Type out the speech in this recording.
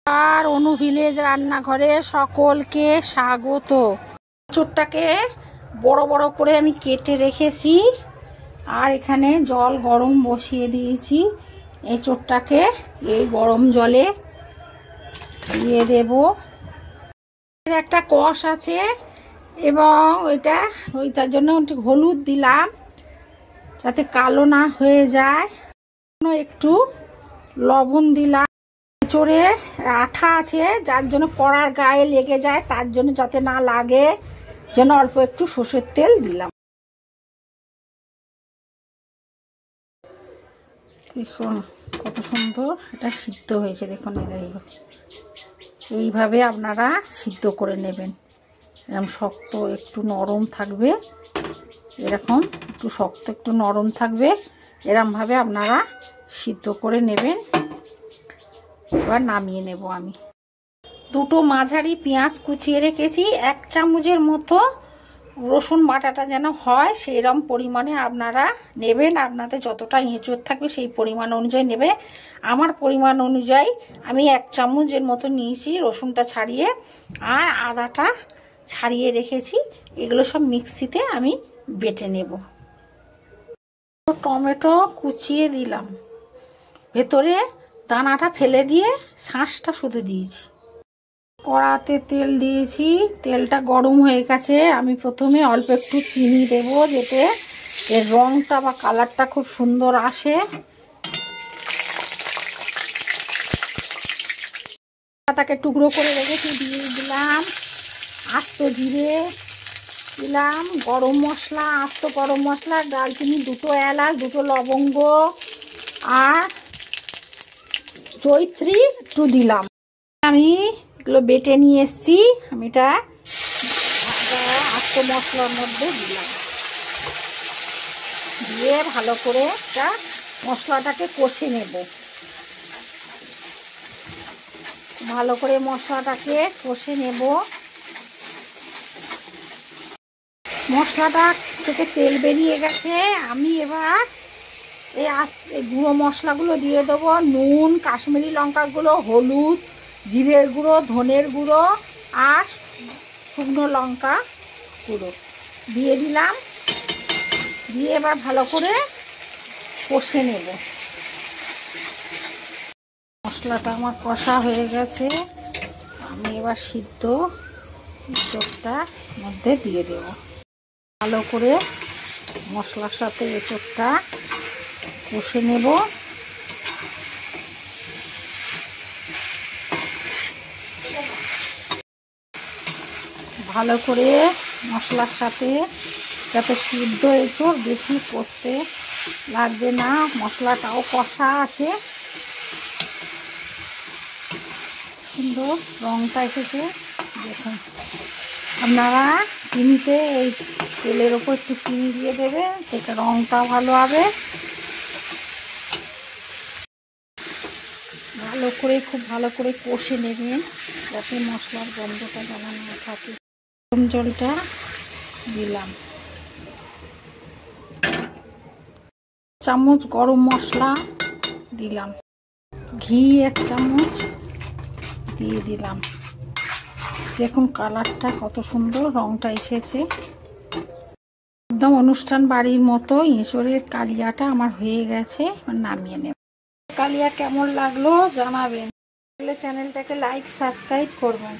আর অনু village রান্নাঘরে সকলকে স্বাগত। এঁচোড়টাকে বড় বড় করে আমি কেটে রেখেছি আর এখানে জল গরম বসিয়ে দিয়েছি। এঁচোড়টাকে এই গরম জলে দিয়ে দেব। একটা কষ আছে এবং তার জন্য একটু হলুদ দিলাম যাতে কালো না হয়ে যায়। একটু লবণ দিলাম। এঁচোড়ে আঠা আছে যার জন্য কড়ার গায়ে লেগে যায়, তার জন্য যাতে না লাগে যেন অল্প একটু সর্ষের তেল দিলাম। দেখুন কত সুন্দর এটা সিদ্ধ হয়েছে। দেখুন এইভাবে আপনারা সিদ্ধ করে নেবেন। এরকম শক্ত একটু নরম থাকবে, এরকম একটু শক্ত একটু নরম থাকবে, এরকমভাবে আপনারা সিদ্ধ করে নেবেন। এবার নামিয়ে নেব। আমি দুটো মাঝারি পেঁয়াজ কুচিয়ে রেখেছি। 1 চামচের মতো রসুন বাটাটা যেন হয় সেইরকম পরিমাণে আপনারা নেবেন। আপনাদের যতটা এঁচোড় থাকবে সেই পরিমাণ অনুযায়ী নেবে। আমার পরিমাণ অনুযায়ী আমি 1 চামচের মতো নিয়েছি রসুনটা ছাড়িয়ে, আর আদাটা ছাড়িয়ে রেখেছি। এগুলো সব মিক্সিতে আমি বেটে নেব। টমেটো কুচিয়ে দিলাম, ভেতরে দানাটা ফেলে দিয়ে শাঁসটা শুধু দিয়েছি। কড়াতে তেল দিয়েছি, তেলটা গরম হয়ে গেছে। আমি প্রথমে অল্প একটু চিনি দেব যাতে এর রংটা বা কালারটা খুব সুন্দর আসে। পাতাকে টুকরো করে রেখেছি, দিয়ে দিলাম আস্ত জিরে, দিলাম গরম মশলা, আস্ত গরম মশলা, দারচিনি, 2টো এলাচ, 2টো লবঙ্গ আর জয়িত্রী একটু দিলাম। আমি এগুলো বেটে নিয়ে এসেছি, আমি এটা আস্ত মশলার মধ্যে দিলাম। দিয়ে ভালো করে এটা মশলাটাকে কষে নেব। ভালো করে মশলাটাকে কষে নেব। মশলাটা থেকে তেল বেরিয়ে গেছে। আমি এবার এই গুঁড়ো মশলাগুলো দিয়ে দেবো। নুন, কাশ্মীরি লঙ্কা গুঁড়ো, হলুদ, জিরের গুঁড়ো, ধনের গুঁড়ো আর শুকনো লঙ্কা গুঁড়ো দিয়ে দিলাম। দিয়ে এবার ভালো করে কষে নেব। মশলাটা আমার কষা হয়ে গেছে। আমি এবার সিদ্ধ এঁচোড়টা মধ্যে দিয়ে দেব। ভালো করে মশলার সাথে এঁচোড়টা কষে নেব। ভালো করে মশলার সাথে, যাতে সিদ্ধ এঁচোড় বেশি কষতে লাগবে না, মশলাটাও কষা আছে। সুন্দর রংটা এসেছে দেখুন। আপনারা চিনিতে এই তেলের ওপর একটু চিনি দিয়ে দেবেন, সেটা রংটা ভালো হবে। ভালো করে খুব ভালো করে কষে নেবেন যাতে মশলার গন্ধটা যেন না থাকে। গরম জলটা দিলাম, চামচ গরম মশলা দিলাম, ঘি 1 চামচ দিয়ে দিলাম। দেখুন কালারটা কত সুন্দর, রংটা এসেছে একদম অনুষ্ঠান বাড়ির মতো। এঁচোড়ের কালিয়াটা আমার হয়ে গেছে, নামিয়ে নেব। কালিয়া কেমন লাগলো জানাবেন, চ্যানেলটাকে লাইক সাবস্ক্রাইব করবেন।